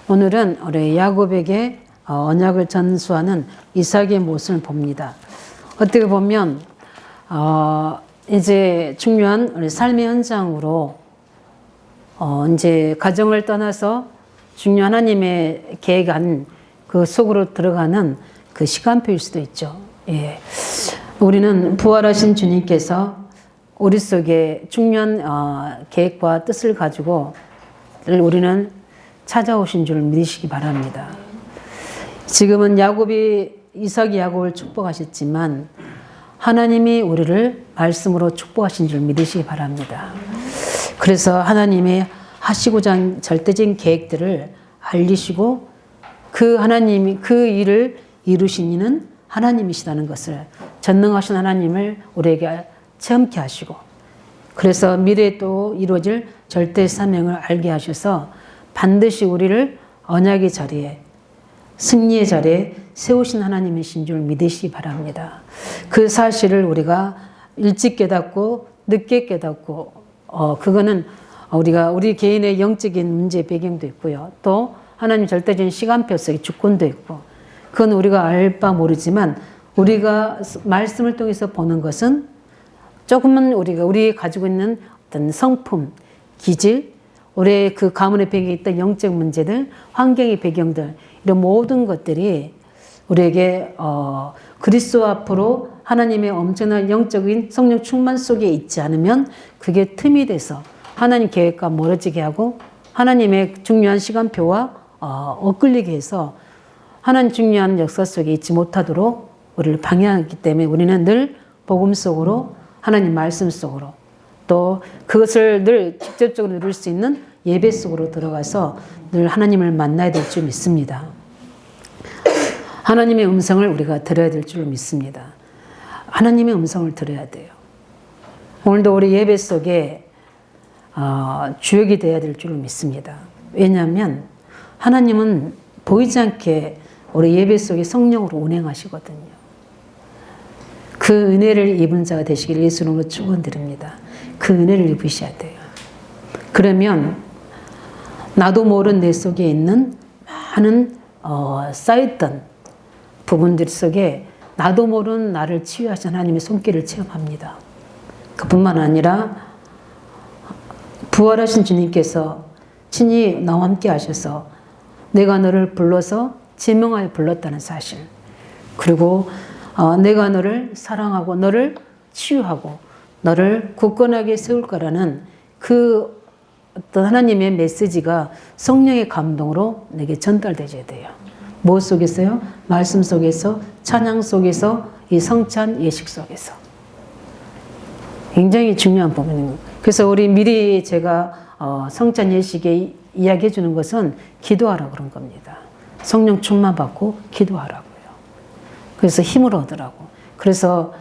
오늘은 우리 야곱에게 언약을 전수하는 이삭의 모습을 봅니다. 어떻게 보면 이제 중요한 우리 삶의 현장으로 이제 가정을 떠나서 중요한 하나님의 계획한 그 속으로 들어가는 그 시간표일 수도 있죠. 예. 우리는 부활하신 주님께서 우리 속에 중요한 계획과 뜻을 가지고 우리는 찾아오신 줄 믿으시기 바랍니다. 지금은 이삭이 야곱을 축복하셨지만 하나님이 우리를 말씀으로 축복하신 줄 믿으시기 바랍니다. 그래서 하나님의 하시고자 하는 절대적인 계획들을 알리시고 그 하나님이 그 일을 이루신 이는 하나님이시다는 것을 전능하신 하나님을 우리에게 체험케 하시고 그래서 미래에 또 이루어질 절대 사명을 알게 하셔서 반드시 우리를 언약의 자리에 승리의 자리에 세우신 하나님이신 줄 믿으시기 바랍니다. 그 사실을 우리가 일찍 깨닫고 늦게 깨닫고 그거는 우리 개인의 영적인 문제 배경도 있고요. 또 하나님 절대적인 시간표 속에 주권도 있고 그건 우리가 알 바 모르지만 우리가 말씀을 통해서 보는 것은 조금은 우리 가지고 있는 어떤 성품, 기질, 우리의 그 가문의 배경에 있던 영적 문제들, 환경의 배경들 이런 모든 것들이 우리에게 그리스도 앞으로 하나님의 엄청난 영적인 성령 충만 속에 있지 않으면 그게 틈이 돼서 하나님 계획과 멀어지게 하고 하나님의 중요한 시간표와 엇갈리게 해서 하나님 중요한 역사 속에 있지 못하도록 우리를 방해하기 때문에 우리는 늘 복음 속으로 하나님 말씀 속으로 또 그것을 늘 직접적으로 누릴 수 있는 예배 속으로 들어가서 늘 하나님을 만나야 될 줄 믿습니다. 하나님의 음성을 우리가 들어야 될 줄 믿습니다. 하나님의 음성을 들어야 돼요. 오늘도 우리 예배 속에 주역이 되어야 될 줄 믿습니다. 왜냐하면 하나님은 보이지 않게 우리 예배 속에 성령으로 운행하시거든요. 그 은혜를 입은 자가 되시길 예수님으로 축원드립니다. 그 은혜를 입으셔야 돼요. 그러면 나도 모르는 내 속에 있는 많은 쌓였던 부분들 속에 나도 모르는 나를 치유하신 하나님의 손길을 체험합니다. 그뿐만 아니라 부활하신 주님께서 친히 나와 함께 하셔서 내가 너를 불러서 지명하여 불렀다는 사실 그리고 내가 너를 사랑하고 너를 치유하고 너를 굳건하게 세울 거라는 그 어떤 하나님의 메시지가 성령의 감동으로 내게 전달되어야 돼요. 뭐 속에서요? 말씀 속에서, 찬양 속에서, 이 성찬 예식 속에서. 굉장히 중요한 부분입니다. 그래서 우리 미리 제가 성찬 예식에 이야기해 주는 것은 기도하라고 그런 겁니다. 성령 충만 받고 기도하라고요. 그래서 힘을 얻으라고. 그래서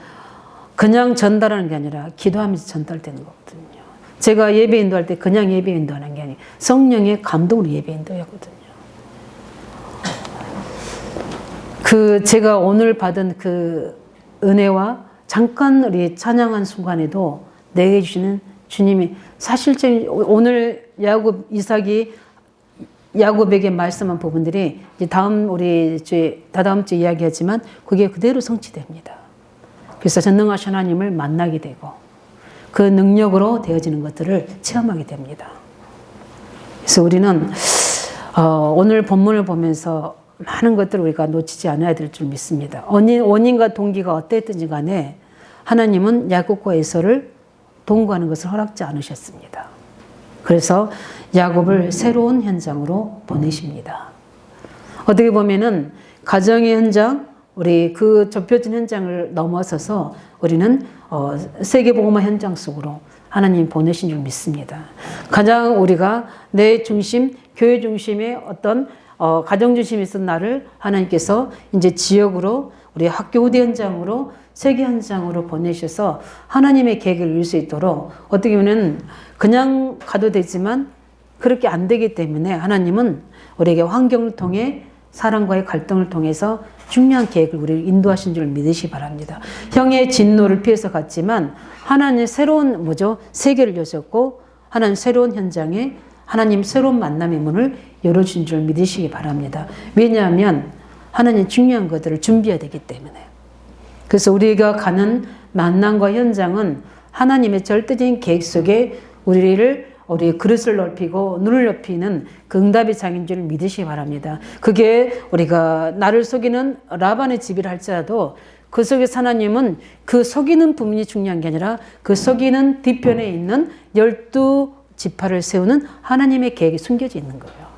그냥 전달하는 게 아니라 기도하면서 전달되는 거거든요. 제가 예배 인도할 때 그냥 예배 인도하는 게 아니라 성령의 감동으로 예배 인도하거든요. 제가 오늘 받은 그 은혜와 잠깐 우리 찬양한 순간에도 내게 주시는 주님이 사실적인 오늘 이삭이 야곱에게 말씀한 부분들이 이제 다다음 주에 이야기하지만 그게 그대로 성취됩니다. 그래서 전능하신 하나님을 만나게 되고 그 능력으로 되어지는 것들을 체험하게 됩니다. 그래서 우리는 오늘 본문을 보면서 많은 것들을 우리가 놓치지 않아야 될 줄 믿습니다. 원인과 동기가 어땠든지 간에 하나님은 야곱과 에서를 동거하는 것을 허락지 않으셨습니다. 그래서 야곱을 새로운 현장으로 보내십니다. 어떻게 보면은 가정의 현장, 우리 그 좁혀진 현장을 넘어서서 우리는 세계복음화 현장 속으로 하나님 보내신 줄 믿습니다. 가장 우리가 내 중심, 교회 중심의 어떤 가정 중심에 있던 나를 하나님께서 이제 지역으로 우리 학교 후대 현장으로 세계 현장으로 보내셔서 하나님의 계획을 이룰 수 있도록 어떻게 보면 그냥 가도 되지만 그렇게 안 되기 때문에 하나님은 우리에게 환경을 통해 사람과의 갈등을 통해서 중요한 계획을 우리를 인도하신 줄 믿으시기 바랍니다. 형의 진노를 피해서 갔지만 하나님의 새로운 세계를 여셨고 하나님 새로운 현장에 하나님 새로운 만남의 문을 열어준 줄 믿으시기 바랍니다. 왜냐하면 하나님 중요한 것들을 준비해야 되기 때문에. 그래서 우리가 가는 만남과 현장은 하나님의 절대적인 계획 속에 우리의 그릇을 넓히고 눈을 넓히는 그 응답의 장인 줄 믿으시기 바랍니다. 그게 우리가 나를 속이는 라반의 집이라 할지라도 그 속에서 하나님은 그 속이는 부분이 중요한 게 아니라 그 속이는 뒤편에 있는 12지파를 세우는 하나님의 계획이 숨겨져 있는 거예요.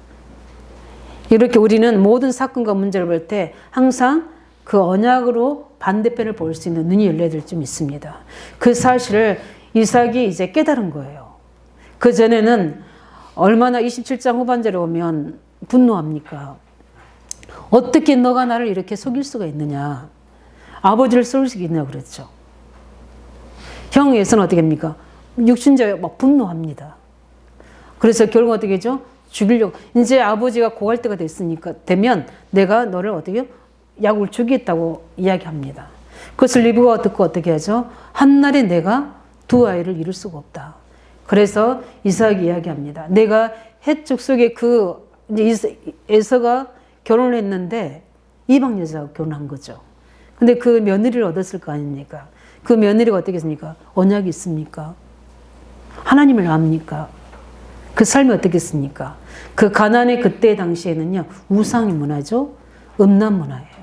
이렇게 우리는 모든 사건과 문제를 볼 때 항상 그 언약으로 반대편을 볼 수 있는 눈이 열려야 될 줄 믿습니다. 그 사실을 이삭이 이제 깨달은 거예요. 그전에는 얼마나 27장 후반절에 오면 분노합니까? 어떻게 너가 나를 이렇게 속일 수가 있느냐? 아버지를 속일 수 있느냐 그랬죠. 형에서는 어떻게 합니까? 육신적으로 막 분노합니다. 그래서 결국 어떻게 하죠? 죽이려고. 이제 아버지가 고갈 때가 되면 내가 너를 어떻게 약을 주겠다고 이야기합니다. 그것을 리브가 듣고 어떻게 하죠? 한날에 내가 두 아이를 이룰 수가 없다. 그래서 이삭이 이야기합니다. 내가 헷 속에 이제 에서가 결혼을 했는데 이방 여자하고 결혼한 거죠. 근데 그 며느리를 얻었을 거 아닙니까? 그 며느리가 어떻게 했습니까? 언약이 있습니까? 하나님을 압니까? 그 삶이 어떻겠습니까? 그 가나안의 그때 당시에는요, 우상의 문화죠. 음란 문화예요.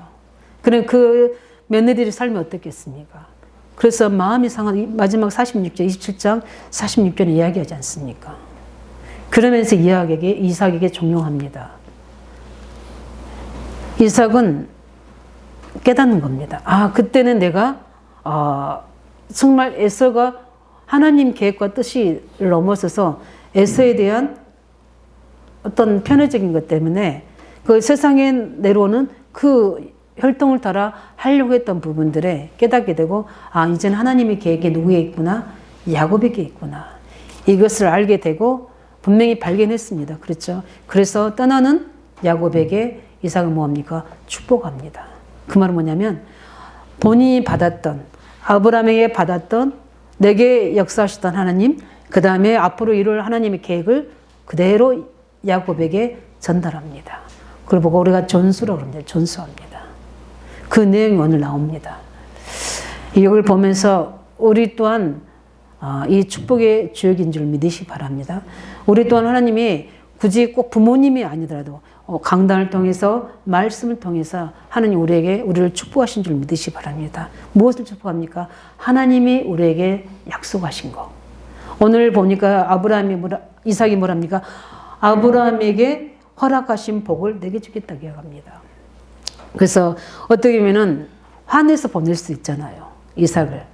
그럼 그 며느리의 삶이 어떻겠습니까? 그래서 마음이 상한 마지막 46절, 27장 46절에 이야기하지 않습니까? 그러면서 이삭에게 종용합니다. 이삭은 깨닫는 겁니다. 아, 그때는 내가 정말 에서가 하나님 계획과 뜻이 넘어서서 에서에 대한 어떤 편애적인 것 때문에 그 세상에 내려오는 그 혈통을 따라 하려고 했던 부분들에 깨닫게 되고, 아, 이제는 하나님의 계획이 누구에 있구나? 야곱에게 있구나. 이것을 알게 되고 분명히 발견했습니다. 그렇죠? 그래서 떠나는 야곱에게 이삭은 뭐합니까? 축복합니다. 그 말은 뭐냐면 본인이 받았던, 아브라함에게 받았던, 내게 역사하시던 하나님, 그 다음에 앞으로 이룰 하나님의 계획을 그대로 야곱에게 전달합니다. 그걸 보고 우리가 전수라고 합니다. 전수합니다. 그 내용이 오늘 나옵니다. 이걸 보면서 우리 또한 이 축복의 주역인 줄 믿으시기 바랍니다. 우리 또한 하나님이 굳이 꼭 부모님이 아니더라도 강단을 통해서 말씀을 통해서 하나님 우리를 축복하신 줄 믿으시기 바랍니다. 무엇을 축복합니까? 하나님이 우리에게 약속하신 거. 오늘 보니까 이삭이 뭐랍니까? 아브라함에게 허락하신 복을 내게 주겠다고 이야기합니다. 그래서 어떻게 보면은 화내서 보낼 수 있잖아요. 이삭을.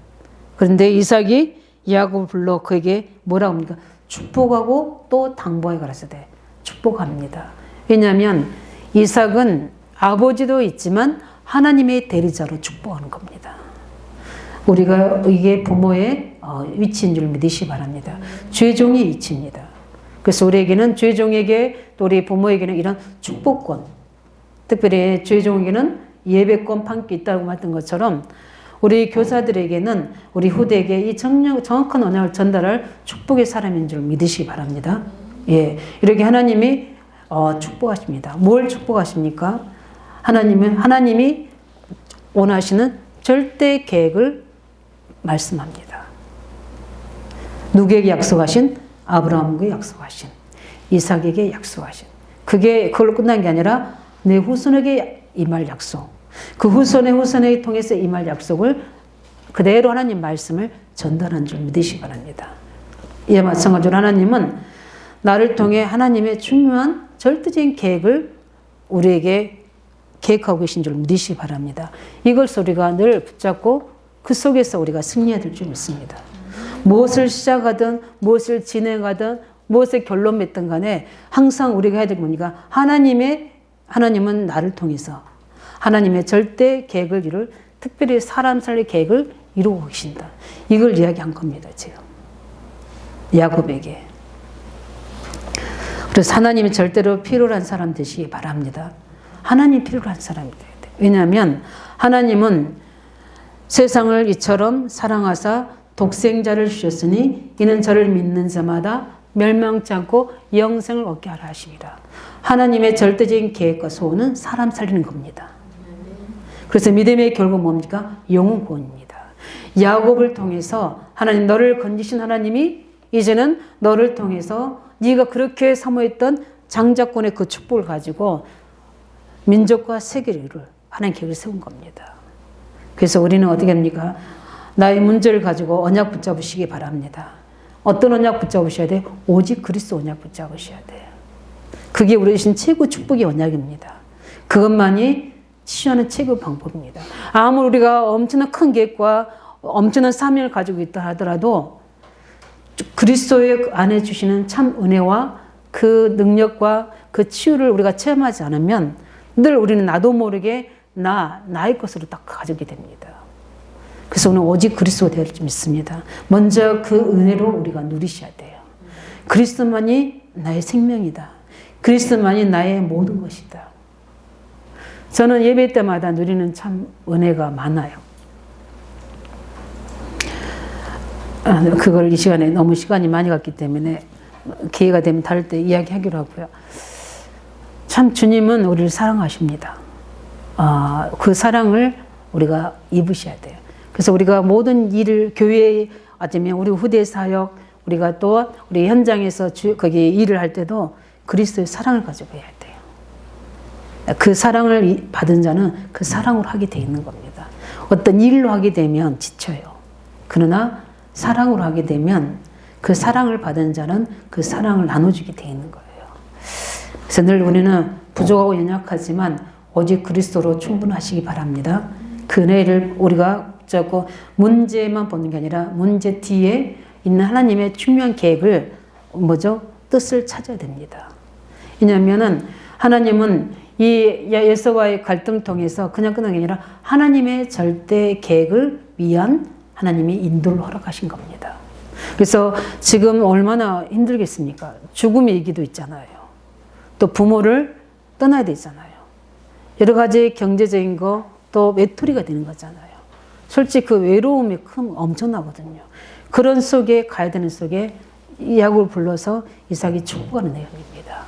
그런데 이삭이 야곱을 불러 그에게 뭐라고 합니까? 축복하고 또 당부해 가라사대 축복합니다. 왜냐하면 이삭은 아버지도 있지만 하나님의 대리자로 축복하는 겁니다. 우리가 이게 부모의 위치인 줄 믿으시기 바랍니다. 죄종의 위치입니다. 그래서 우리에게는 죄종에게 또 우리 부모에게는 이런 축복권, 특별히 죄종에게는 예배권 판기 있다고 말했던 것처럼 우리 교사들에게는 우리 후대에게 이 정확한 언약을 전달할 축복의 사람인 줄 믿으시기 바랍니다. 예, 이렇게 하나님이 축복하십니다. 뭘 축복하십니까? 하나님이 원하시는 절대 계획을 말씀합니다. 누구에게 약속하신? 아브라함에게 약속하신, 이삭에게 약속하신. 그걸로 끝난 게 아니라 내 후손에게 임할 약속. 그 후손의 통해서 임할 약속을 그대로 하나님 말씀을 전달한 줄 믿으시기 바랍니다. 이에 마찬가지로 하나님은 나를 통해 하나님의 중요한 절대적인 계획을 우리에게 계획하고 계신 줄 믿으시기 바랍니다. 이걸 우리가 늘 붙잡고 그 속에서 우리가 승리해야 될 줄 믿습니다. 무엇을 시작하든 무엇을 진행하든 무엇에 결론 맺든 간에 항상 우리가 해야 될 겁니까? 하나님은 나를 통해서 하나님의 절대 계획을 특별히 사람 살릴 계획을 이루고 계신다. 이걸 이야기한 겁니다. 지금 야곱에게. 그래서 하나님이 절대로 필요한 사람 되시기 바랍니다. 하나님 필요한 사람이 돼야 돼요. 왜냐하면 하나님은 세상을 이처럼 사랑하사 독생자를 주셨으니 이는 저를 믿는 자마다 멸망치 않고 영생을 얻게 하라 하십니다. 하나님의 절대적인 계획과 소원은 사람 살리는 겁니다. 그래서 믿음의 결국 뭡니까? 영혼 구원입니다. 야곱을 통해서 하나님, 너를 건지신 하나님이 이제는 너를 통해서 네가 그렇게 사모했던 장자권의 그 축복을 가지고 민족과 세계를 이룰 하나님 계획을 세운 겁니다. 그래서 우리는 어떻게 합니까? 나의 문제를 가지고 언약 붙잡으시기 바랍니다. 어떤 언약 붙잡으셔야 돼요? 오직 그리스도 언약 붙잡으셔야 돼요. 그게 우리 주신 최고 축복의 언약입니다. 그것만이 치유하는 최고 방법입니다. 아무리 우리가 엄청난 큰 계획과 엄청난 사명을 가지고 있다 하더라도 그리스도의 안에 주시는 참 은혜와 그 능력과 그 치유를 우리가 체험하지 않으면 늘 우리는 나도 모르게 나의 것으로 딱 가지게 됩니다. 그래서 오늘 오직 그리스도가 되어 믿습니다. 먼저 그 은혜로 우리가 누리셔야 돼요. 그리스도만이 나의 생명이다. 그리스도만이 나의 모든 것이다. 저는 예배 때마다 누리는 참 은혜가 많아요. 그걸 이 시간에 너무 시간이 많이 갔기 때문에 기회가 되면 다를 때 이야기하기로 하고요. 참 주님은 우리를 사랑하십니다. 그 사랑을 우리가 입으셔야 돼요. 그래서 우리가 모든 일을 교회에 아니면 우리 후대 사역, 우리가 또 우리 현장에서 거기 일을 할 때도 그리스도의 사랑을 가지고 해야 돼요. 그 사랑을 받은 자는 그 사랑으로 하게 돼 있는 겁니다. 어떤 일로 하게 되면 지쳐요. 그러나 사랑으로 하게 되면 그 사랑을 받은 자는 그 사랑을 나눠주게 돼 있는 거예요. 그래서 늘 우리는 부족하고 연약하지만 오직 그리스도로 충분하시기 바랍니다. 그 은혜를 우리가 자꾸 문제만 보는 게 아니라 문제 뒤에 있는 하나님의 중요한 계획을 뜻을 찾아야 됩니다. 왜냐하면은 하나님은 이 예수와의 갈등을 통해서 그냥 끝난 게 아니라 하나님의 절대 계획을 위한 하나님이 인도를 허락하신 겁니다. 그래서 지금 얼마나 힘들겠습니까? 죽음의 얘기도 있잖아요. 또 부모를 떠나야 되잖아요. 여러 가지 경제적인 거, 또 외톨이가 되는 거잖아요. 솔직히 그 외로움이 엄청나거든요. 그런 속에 가야 되는 속에 야곱을 불러서 이삭이 축복하는 내용입니다.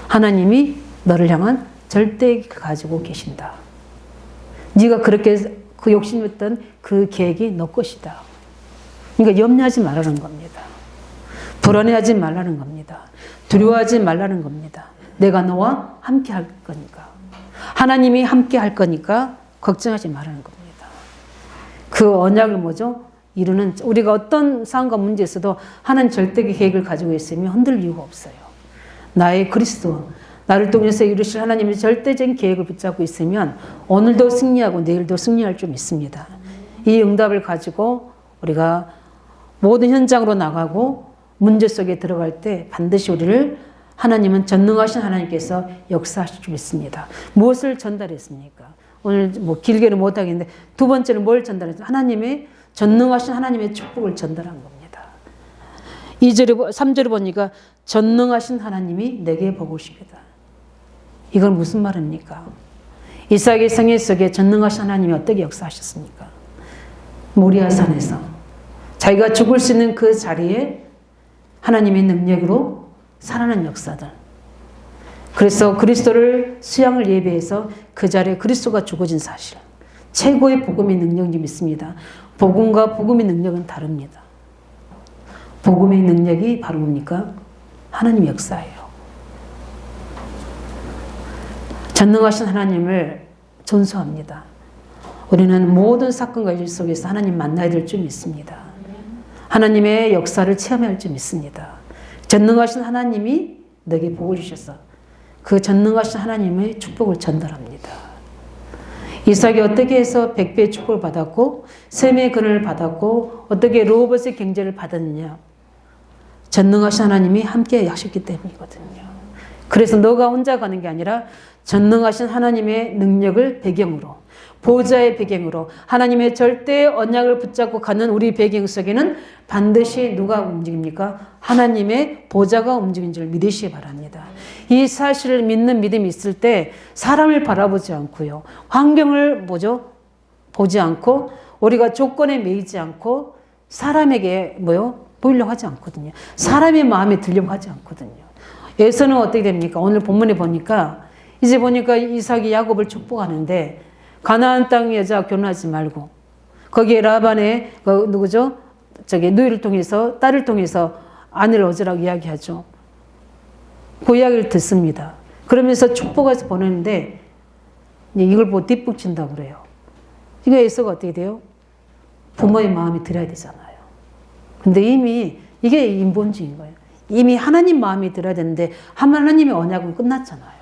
하나님이 너를 향한 절대 가지고 계신다. 네가 그렇게 그 욕심했던 그 계획이 너 것이다. 그러니까 염려하지 말라는 겁니다. 불안해하지 말라는 겁니다. 두려워하지 말라는 겁니다. 내가 너와 함께 할 거니까. 하나님이 함께 할 거니까 걱정하지 말라는 겁니다. 그 언약을 이루는, 우리가 어떤 상황과 문제 있어도 하나님 절대 계획을 가지고 있으면 흔들 이유가 없어요. 나의 그리스도, 나를 통해서 이루실 하나님의 절대적인 계획을 붙잡고 있으면 오늘도 승리하고 내일도 승리할 줄 믿습니다. 이 응답을 가지고 우리가 모든 현장으로 나가고 문제 속에 들어갈 때 반드시 우리를 하나님은 전능하신 하나님께서 역사하실 줄 믿습니다. 무엇을 전달했습니까? 오늘 길게는 못하겠는데 두 번째는 뭘 전달했어요? 하나님의 전능하신 하나님의 축복을 전달한 겁니다. 2절에 3절에 보니까 전능하신 하나님이 내게 복으십니다. 이건 무슨 말입니까? 이삭의 생애 속에 전능하신 하나님이 어떻게 역사하셨습니까? 모리아 산에서 자기가 죽을 수 있는 그 자리에 하나님의 능력으로 살아난 역사들. 그래서 그리스도를 수양을 예배해서 그 자리에 그리스도가 죽어진 사실. 최고의 복음의 능력이 믿습니다. 복음과 복음의 능력은 다릅니다. 복음의 능력이 바로 뭡니까? 하나님의 역사예요. 전능하신 하나님을 존수합니다. 우리는 모든 사건과 일 속에서 하나님 만나야 될 줄 믿습니다. 하나님의 역사를 체험해야 할 줄 믿습니다. 전능하신 하나님이 너에게 복을 주셔서 그 전능하신 하나님의 축복을 전달합니다. 이삭이 어떻게 해서 100배의 축복을 받았고 셈의 근을 받았고 어떻게 로봇의 경제를 받았느냐. 전능하신 하나님이 함께 하셨기 때문이거든요. 그래서 너가 혼자 가는 게 아니라 전능하신 하나님의 능력을 배경으로, 보좌의 배경으로 하나님의 절대 언약을 붙잡고 가는 우리 배경 속에는 반드시 누가 움직입니까? 하나님의 보좌가 움직이는 줄 믿으시기 바랍니다. 이 사실을 믿는 믿음이 있을 때 사람을 바라보지 않고요. 환경을 보지 않고 우리가 조건에 매이지 않고 사람에게 보이려고 하지 않거든요. 사람의 마음에 들려고 하지 않거든요. 에서는 어떻게 됩니까? 오늘 본문에 보니까 이제 보니까 이삭이 야곱을 축복하는데 가나안 땅 여자 결혼하지 말고 거기에 라반의 누구죠? 누이를 통해서 딸을 통해서 아내를 얻으라고 이야기하죠. 그 이야기를 듣습니다. 그러면서 축복해서 보내는데 이걸 보고 뒷북친다고 그래요. 이거 에서가 어떻게 돼요? 부모의 마음이 들어야 되잖아요. 근데 이미 이게 인본주의인 거예요. 이미 하나님 마음이 들어야 되는데 하나님의 언약은 끝났잖아요.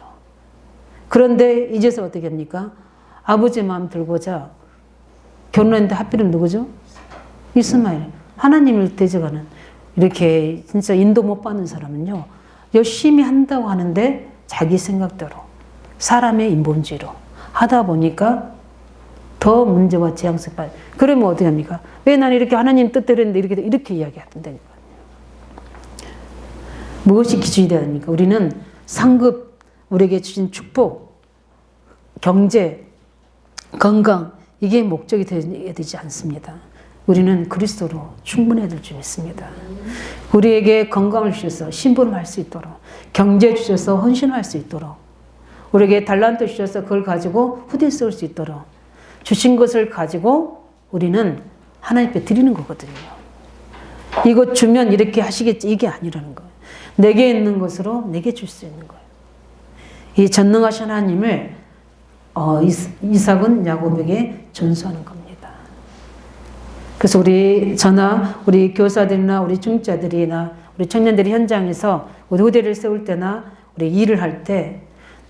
그런데 이제서 어떻게 합니까? 아버지의 마음 들고자 결혼했는데 하필은 누구죠? 이스마엘. 하나님을 대적하는 이렇게 진짜 인도 못 받는 사람은요. 열심히 한다고 하는데 자기 생각대로 사람의 인본주의로 하다 보니까 더 문제와 재앙스럽게 빠져. 그러면 어떻게 합니까? 왜 나는 이렇게 하나님 뜻대로 했는데 이렇게 이야기한다니까요. 무엇이 기준이 되어야 됩니까? 우리는 상급, 우리에게 주신 축복, 경제, 건강, 이게 목적이 되어야 되지 않습니다. 우리는 그리스도로 충분해야 될 줄 믿습니다. 우리에게 건강을 주셔서 심부름할 수 있도록, 경제 주셔서 헌신할 수 있도록, 우리에게 달란트 주셔서 그걸 가지고 후대 쓸 수 있도록 주신 것을 가지고 우리는 하나님께 드리는 거거든요. 이거 주면 이렇게 하시겠지 이게 아니라는 거예요. 내게 있는 것으로 내게 줄 수 있는 거예요. 이 전능하신 하나님을 이삭은 야곱에게 전수하는 겁니다. 그래서 우리 교사들이나 우리 중자들이나 우리 청년들이 현장에서 우리 후대를 세울 때나 우리 일을 할 때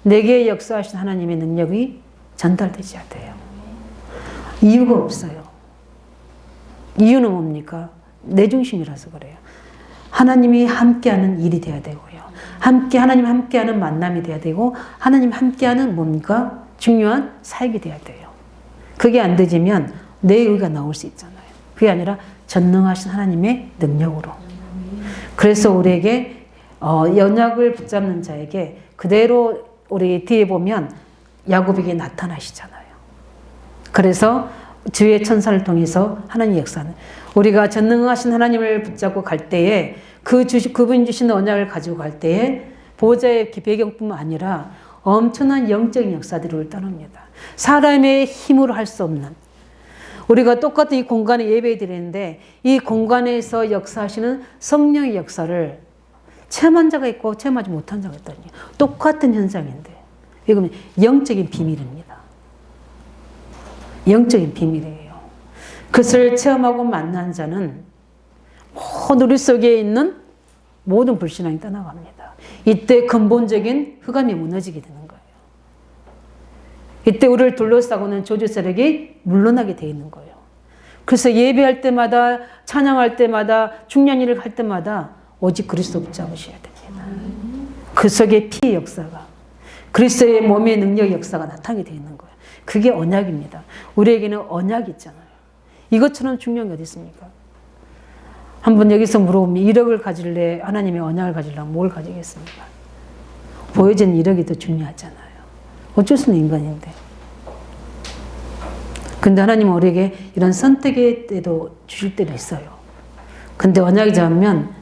내게 역사하신 하나님의 능력이 전달되셔야 돼요. 이유가 없어요. 이유는 뭡니까? 내 중심이라서 그래요. 하나님이 함께하는 일이 돼야 되고요. 하나님 함께하는 만남이 돼야 되고 하나님 함께하는 뭡니까? 중요한 사역이 돼야 돼요. 그게 안 되지면 내 의가 나올 수 있잖아요. 그게 아니라 전능하신 하나님의 능력으로. 그래서 우리에게 연약을 붙잡는 자에게 그대로 우리 뒤에 보면 야곱에게 나타나시잖아요. 그래서 주의 천사를 통해서 하나님 역사는 우리가 전능하신 하나님을 붙잡고 갈 때에 그분 주신 언약을 가지고 갈 때에 보호자의 배경뿐만 아니라 엄청난 영적인 역사들이 우리를 따릅니다. 사람의 힘으로 할 수 없는 우리가 똑같은 이 공간에 예배 드리는데 이 공간에서 역사하시는 성령의 역사를 체험한 자가 있고 체험하지 못한 자가 있다니 똑같은 현상인데 이건 영적인 비밀입니다. 영적인 비밀이에요. 그것을 체험하고 만난 자는 우리 속에 있는 모든 불신앙이 떠나갑니다. 이때 근본적인 흑암이 무너지게 되는 거예요. 이때 우리를 둘러싸고는 저주 세력이 물러나게 되어 있는 거예요. 그래서 예배할 때마다 찬양할 때마다 중요한 일을 할 때마다 오직 그리스도 붙잡으셔야 됩니다. 그 속에 피의 역사가 그리스도의 몸의 능력 역사가 나타나게 되어 있는 거예요. 그게 언약입니다. 우리에게는 언약이 있잖아요. 이것처럼 중요한 게 어디 있습니까? 한번 여기서 물어보면 1억을 가질래? 하나님의 언약을 가질려면 뭘 가지겠습니까? 보여지는 1억이 더 중요하잖아요. 어쩔 수 없는 인간인데. 근데 하나님은 우리에게 이런 선택의 때도 주실 때도 있어요. 근데 언약이 잡으면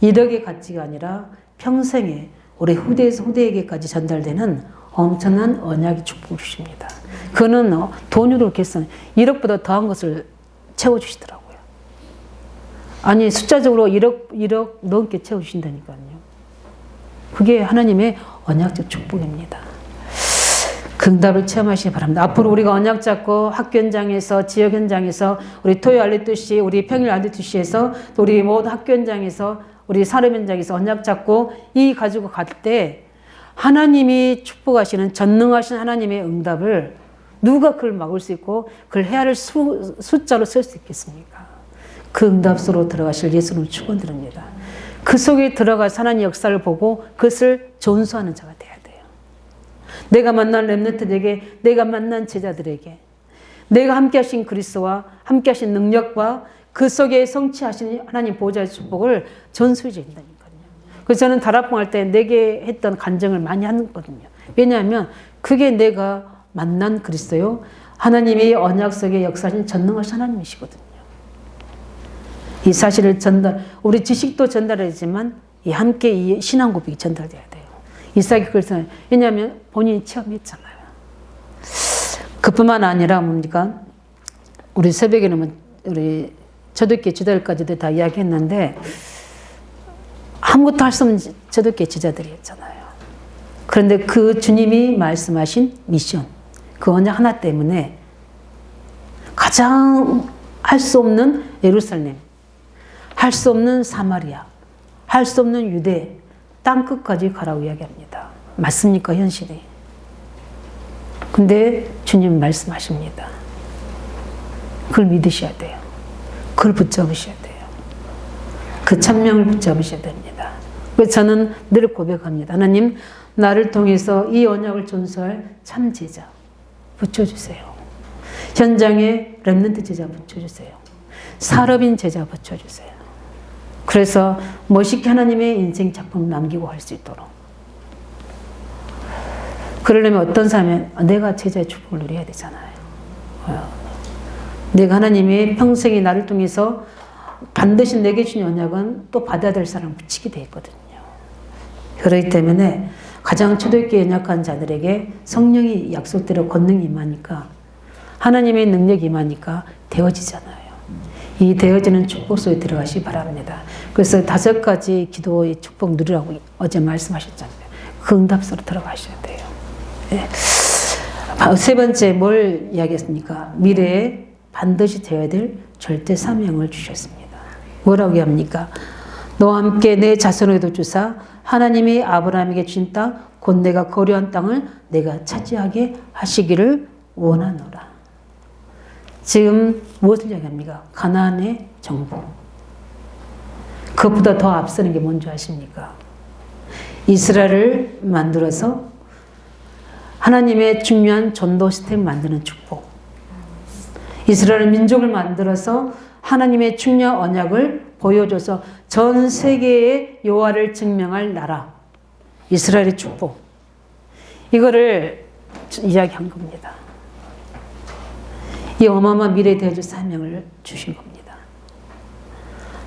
1억의 가치가 아니라 평생에 우리 후대에서 후대에게까지 전달되는 엄청난 언약의 축복을 주십니다. 그거는 돈으로 계산 1억보다 더한 것을 채워주시더라고요. 아니 숫자적으로 1억 넘게 채워주신다니까요. 그게 하나님의 언약적 축복입니다. 그 응답을 체험하시기 바랍니다. 앞으로 우리가 언약 잡고 학교 현장에서 지역 현장에서 우리 토요 알리투시 우리 평일 알리투시에서 또 우리 모든 학교 현장에서 우리 사람 현장에서 언약 잡고 이 가지고 갈 때 하나님이 축복하시는 전능하신 하나님의 응답을 누가 그걸 막을 수 있고 그걸 헤아릴 숫자로 쓸 수 있겠습니까? 그 응답 속으로 들어가실 예수님을 축원드립니다. 그 속에 들어가서 하나님 역사를 보고 그것을 전수하는 자가 돼야 돼요. 내가 만난 렘넌트들에게, 내가 만난 제자들에게, 내가 함께 하신 그리스도와 함께 하신 능력과 그 속에 성취하신 하나님 보호자의 축복을 전수해 준다니까요. 그래서 저는 다락봉할 때 내게 했던 간증을 많이 하거든요. 왜냐하면 그게 내가 만난 그리스도요. 하나님이 언약 속에 역사하신 전능하신 하나님이시거든요. 이 사실을 우리 지식도 전달하지만 함께 이 신앙 고백이 전달돼야 돼요. 이삭이 그래서 왜냐하면 본인이 체험했잖아요. 그뿐만 아니라 뭡니까? 우리 새벽에는 우리 초대교회 지도자까지도 다 이야기했는데 아무것도 할 수 없는 초대교회 지도자들이었잖아요. 그런데 그 주님이 말씀하신 미션, 그 언약 하나 때문에 가장 할 수 없는 예루살렘, 할 수 없는 사마리아, 할 수 없는 유대, 땅끝까지 가라고 이야기합니다. 맞습니까, 현실이? 근데 주님 말씀하십니다. 그걸 믿으셔야 돼요. 그걸 붙잡으셔야 돼요. 그 천명을 붙잡으셔야 됩니다. 그래서 저는 늘 고백합니다. 하나님, 나를 통해서 이 언약을 존수할 참 제자 붙여주세요. 현장에 렘넌트 제자 붙여주세요. 사업인 제자 붙여주세요. 그래서 멋있게 하나님의 인생 작품 남기고 할 수 있도록. 그러려면 어떤 사람이 내가 제자의 축복을 누려야 되잖아요. 내가 하나님의 평생에 나를 통해서 반드시 내게 주신 언약은 또 받아야 될 사람을 붙이게 되어 있거든요. 그렇기 때문에 가장 초대교회 연약한 자들에게 성령이 약속대로 권능이 임하니까 하나님의 능력이 임하니까 되어지잖아요. 이 되어지는 축복 속에 들어가시기 바랍니다. 그래서 5가지 기도의 축복 누리라고 어제 말씀하셨잖아요. 그 응답소로 들어가셔야 돼요. 네. 세 번째 뭘 이야기했습니까? 미래에 반드시 되어야 될 절대 사명을 주셨습니다. 뭐라고 합니까? 너와 함께 내 자손에게도 주사 하나님이 아브라함에게 주신 땅 곧 내가 거류한 땅을 내가 차지하게 하시기를 원하노라. 지금 무엇을 이야기합니까? 가나안의 정복. 그것보다 더 앞서는 게 뭔지 아십니까? 이스라엘을 만들어서 하나님의 중요한 전도 시스템을 만드는 축복. 이스라엘 민족을 만들어서 하나님의 중요한 언약을 보여줘서 전 세계의 여호와를 증명할 나라. 이스라엘의 축복. 이거를 이야기한 겁니다. 이 어마어마한 미래에 대해줄 사명을 주신 겁니다.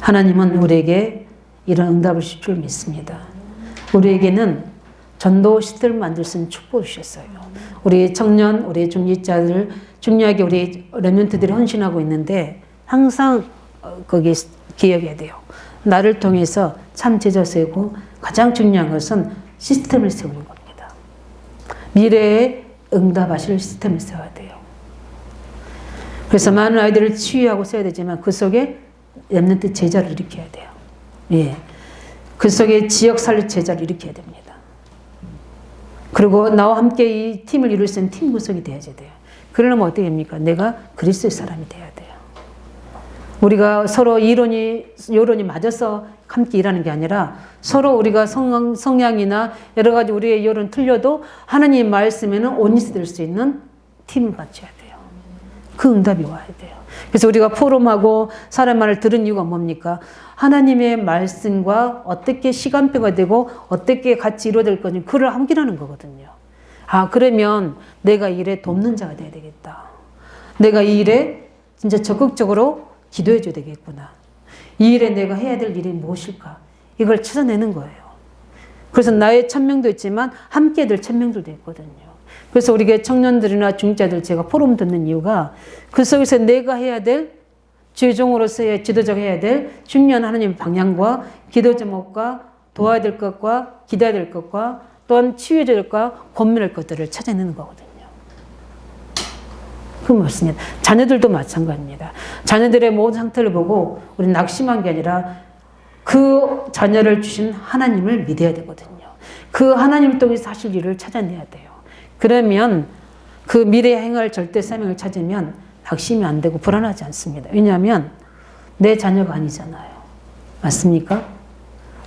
하나님은 우리에게 이런 응답을 주실 줄 믿습니다. 우리에게는 전도 시대를 만들 수 있는 축복을 주셨어요. 우리 청년, 우리 중직자들, 중요하게 우리 렘넌트들이 헌신하고 있는데 항상 거기에 기억해야 돼요. 나를 통해서 참 제자 세우고 가장 중요한 것은 시스템을 세우는 겁니다. 미래에 응답하실 시스템을 세워야 돼요. 그래서 많은 아이들을 치유하고 써야 되지만 그 속에 렘넌트 제자를 일으켜야 돼요. 예. 그 속에 지역 살릴 제자를 일으켜야 됩니다. 그리고 나와 함께 이 팀을 이룰 수 있는 팀 구성이 돼야지 돼요. 그러려면 어떻게 됩니까? 내가 그리스도의 사람이 돼야 돼요. 우리가 서로 여론이 맞아서 함께 일하는 게 아니라 서로 우리가 성향이나 여러 가지 우리의 여론 틀려도 하나님의 말씀에는 온리스 될 수 있는 팀을 갖춰야 돼요. 그 응답이 와야 돼요. 그래서 우리가 포럼하고 사람 말을 들은 이유가 뭡니까? 하나님의 말씀과 어떻게 시간표가 되고 어떻게 같이 이루어질 건지 그걸 확인하는 거거든요. 아, 그러면 내가 이 일에 돕는 자가 돼야 되겠다. 내가 이 일에 진짜 적극적으로 기도해 줘야 되겠구나. 이 일에 내가 해야 될 일이 무엇일까? 이걸 찾아내는 거예요. 그래서 나의 천명도 있지만 함께 될 천명들도 있거든요. 그래서 우리 교회 청년들이나 중자들 제가 포럼 듣는 이유가 그 속에서 내가 해야 될 주종으로서의 지도자가 해야 될 중요한 하나님의 방향과 기도 제목과 도와야 될 것과 기도해야 될 것과 또한 치유해야 될 것과 권면할 것들을 찾아내는 거거든요. 그 맞습니다. 자녀들도 마찬가지입니다. 자녀들의 모든 상태를 보고 우리 낙심한 게 아니라 그 자녀를 주신 하나님을 믿어야 되거든요. 그 하나님을 통해서 하실 일을 찾아내야 돼요. 그러면 그 미래에 행할 절대 사명을 찾으면 낙심이 안 되고 불안하지 않습니다. 왜냐하면 내 자녀가 아니잖아요. 맞습니까?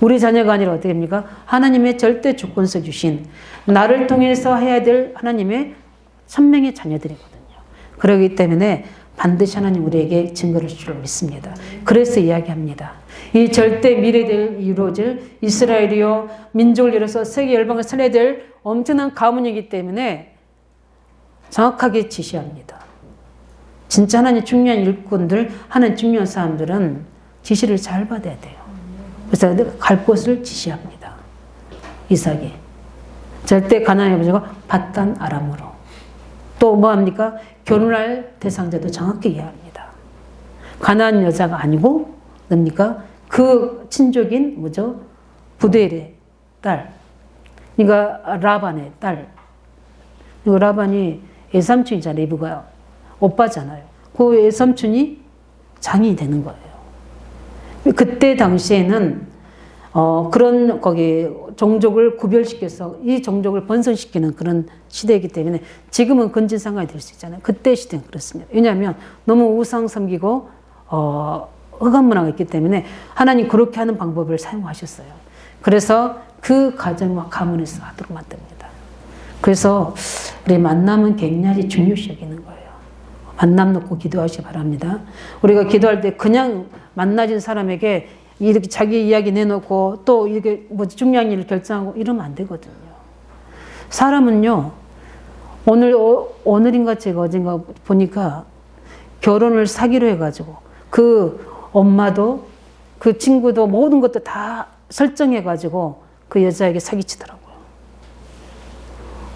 우리 자녀가 아니라 어떻게 됩니까? 하나님의 절대 주권서 주신 나를 통해서 해야 될 하나님의 천명의 자녀들이거든요. 그렇기 때문에 반드시 하나님 우리에게 증거를 줄 줄 믿습니다. 그래서 이야기합니다. 이 절대 미래에 이루어질 이스라엘이요 민족을 이뤄서 세계 열방을 살려야 될 엄청난 가문이기 때문에 정확하게 지시합니다. 진짜 하나님 중요한 일꾼들, 하나님 중요한 사람들은 지시를 잘 받아야 돼요. 그래서 갈 곳을 지시합니다. 이삭이. 절대 가나안의 아버지가 밧단 아람으로. 또 뭐합니까? 결혼할 대상자도 정확히 이해합니다. 가나안 여자가 아니고 뭡니까? 그 친족인 뭐죠? 부두엘의 딸. 그러니까 라반의 딸. 그리고 라반이 외삼촌이잖아요. 리브가 오빠잖아요. 그 외삼촌이 장인이 되는 거예요. 그때 당시에는 그런 거기 종족을 구별시켜서 이 종족을 번성시키는 그런 시대이기 때문에 지금은 건진상간이 될 수 있잖아요. 그때 시대는 그렇습니다. 왜냐하면 너무 우상 섬기고 흑암 문화가 있기 때문에 하나님 그렇게 하는 방법을 사용하셨어요. 그래서 그 가정과 가문에서 하도록 만듭니다. 그래서 우리 만남은 굉장히 중요시 여기는 거예요. 만남 놓고 기도하시기 바랍니다. 우리가 기도할 때 그냥 만나진 사람에게 이렇게 자기 이야기 내놓고 또 이렇게 뭐 중요한 일을 결정하고 이러면 안 되거든요. 사람은요, 오늘인가 제가 어젠가 보니까 결혼을 사기로 해가지고 그 엄마도 그 친구도 모든 것도 다 설정해가지고 그 여자에게 사기치더라고요.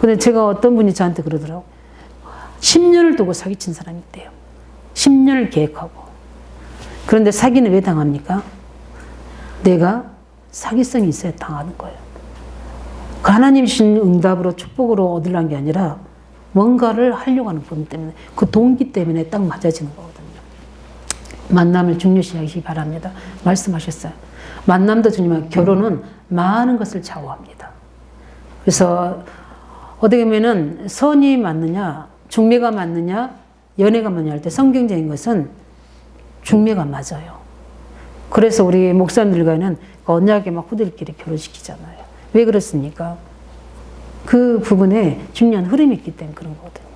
근데 제가 어떤 분이 저한테 그러더라고요. 10년을 두고 사기친 사람이 있대요. 10년을 계획하고. 그런데 사기는 왜 당합니까? 내가 사기성이 있어야 당하는 거예요. 하나님 주신 응답으로 축복으로 얻으려는 게 아니라 뭔가를 하려고 하는 분 때문에 그 동기 때문에 딱 맞아지는 거거든요. 만남을 중요시 하시기 바랍니다. 말씀하셨어요. 만남도 중요하지만 결혼은 많은 것을 좌우합니다. 그래서 어떻게 보면은 선이 맞느냐, 중매가 맞느냐, 연애가 맞느냐 할 때 성경적인 것은 중매가 맞아요. 그래서 우리 목사님들과는 언약에 막 후들끼리 결혼시키잖아요. 왜 그렇습니까? 그 부분에 중요한 흐름이 있기 때문에 그런 거거든요.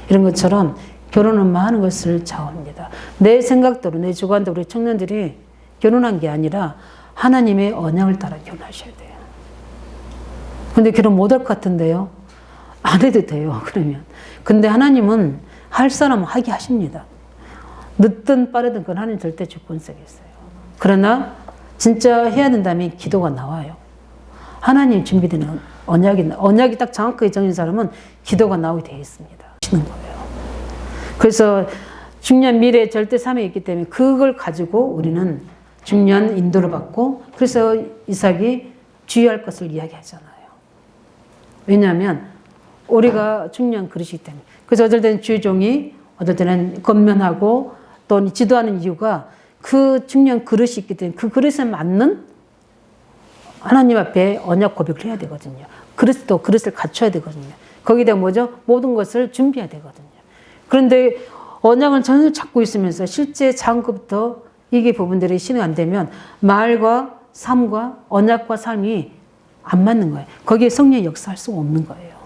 이런 것처럼 결혼은 많은 것을 좌우합니다. 내 생각대로, 내 주관대로 우리 청년들이 결혼한 게 아니라 하나님의 언약을 따라 결혼하셔야 돼요. 근데 결혼 못할 것 같은데요? 안 해도 돼요, 그러면. 근데 하나님은 할 사람은 하게 하십니다. 늦든 빠르든 그건 하나님 절대 주권성이 있어요. 그러나 진짜 해야 된다면 기도가 나와요. 하나님 준비되는 언약이 딱 정확하게 정해진 사람은 기도가 나오게 되어 있습니다. 하시는 거예요. 그래서 중요한 미래의 절대 삶이 있기 때문에 그걸 가지고 우리는 중요한 인도를 받고 그래서 이삭이 주의할 것을 이야기하잖아요. 왜냐하면 우리가 중요한 그릇이기 때문에. 그래서 어떨 때는 주종이 어떨 때는 건면하고 또 지도하는 이유가 그 중요한 그릇이 있기 때문에 그 그릇에 맞는 하나님 앞에 언약 고백을 해야 되거든요. 그릇을 갖춰야 되거든요. 거기다 뭐죠? 모든 것을 준비해야 되거든요. 그런데 언약을 전혀 잡고 있으면서 실제 장부터 이게 부분들이 실행 안 되면 말과 삶과 언약과 삶이 안 맞는 거예요. 거기에 성령이 역사할 수가 없는 거예요.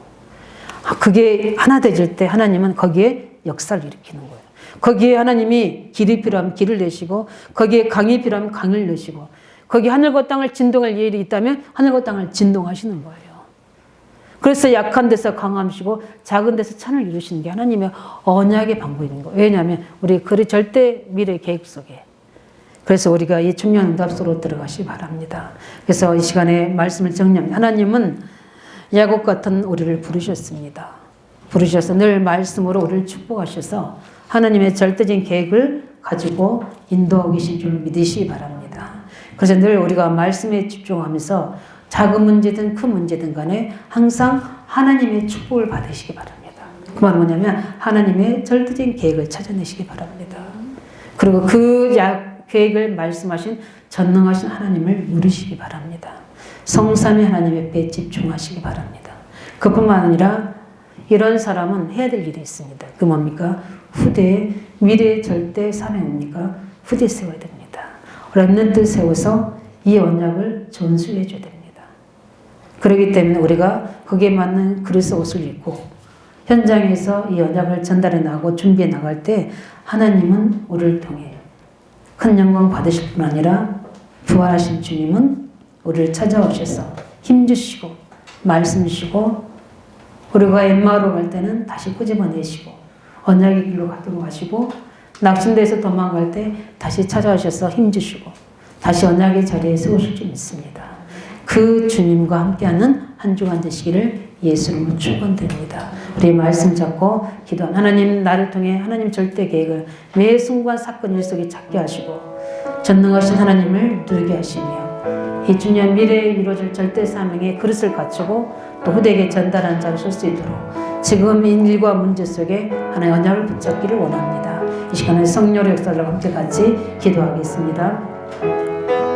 그게 하나 되질 때 하나님은 거기에 역사를 일으키는 거예요. 거기에 하나님이 길이 필요하면 길을 내시고 거기에 강이 필요하면 강을 내시고 거기 하늘과 땅을 진동할 일이 있다면 하늘과 땅을 진동하시는 거예요. 그래서 약한 데서 강함시고 작은 데서 찬을 이루시는 게 하나님의 언약의 방법인 거예요. 왜냐하면 우리 그 절대 미래 계획 속에. 그래서 우리가 이 중요한 응답소로 들어가시기 바랍니다. 그래서 이 시간에 말씀을 정리합니다. 하나님은 야곱 같은 우리를 부르셨습니다. 부르셔서 늘 말씀으로 우리를 축복하셔서 하나님의 절대적인 계획을 가지고 인도하고 계신 줄 믿으시기 바랍니다. 그래서 늘 우리가 말씀에 집중하면서 작은 문제든 큰 문제든 간에 항상 하나님의 축복을 받으시기 바랍니다. 그 말은 뭐냐면 하나님의 절대적인 계획을 찾아내시기 바랍니다. 그리고 그 계획을 말씀하신 전능하신 하나님을 누리시기 바랍니다. 성삼위 하나님 앞에 집중하시기 바랍니다. 그뿐만 아니라 이런 사람은 해야 될 일이 있습니다. 그 뭡니까? 후대에 미래의 절대 사명입니까? 후대 세워야 됩니다. 렘넌트 세워서 이 언약을 전수해 줘야 됩니다. 그렇기 때문에 우리가 거기에 맞는 그릇의 옷을 입고 현장에서 이 언약을 전달해 나가고 준비해 나갈 때 하나님은 우리를 통해 큰 영광 받으실 뿐 아니라 부활하신 주님은 우리를 찾아오셔서 힘주시고 말씀 주시고 우리가 엠마오로 갈 때는 다시 끄집어내시고 언약의 길로 가도록 하시고 낙심돼서 도망갈 때 다시 찾아오셔서 힘주시고 다시 언약의 자리에 세우실 줄 믿습니다. 그 주님과 함께하는 한 주간 되시기를 예수님은 축원드립니다. 우리 말씀 잡고 기도한 하나님, 나를 통해 하나님 절대 계획을 매 순간 사건 일 속에 찾게 하시고 전능하신 하나님을 누리게 하시며 이 중요한 미래에 이루어질 절대 사명의 그릇을 갖추고 또 후대에게 전달하는 자로 설 수 있도록 지금 이 일과 문제 속에 하나의 언약을 붙잡기를 원합니다. 이 시간에 성령의 역사를 함께 같이 기도하겠습니다.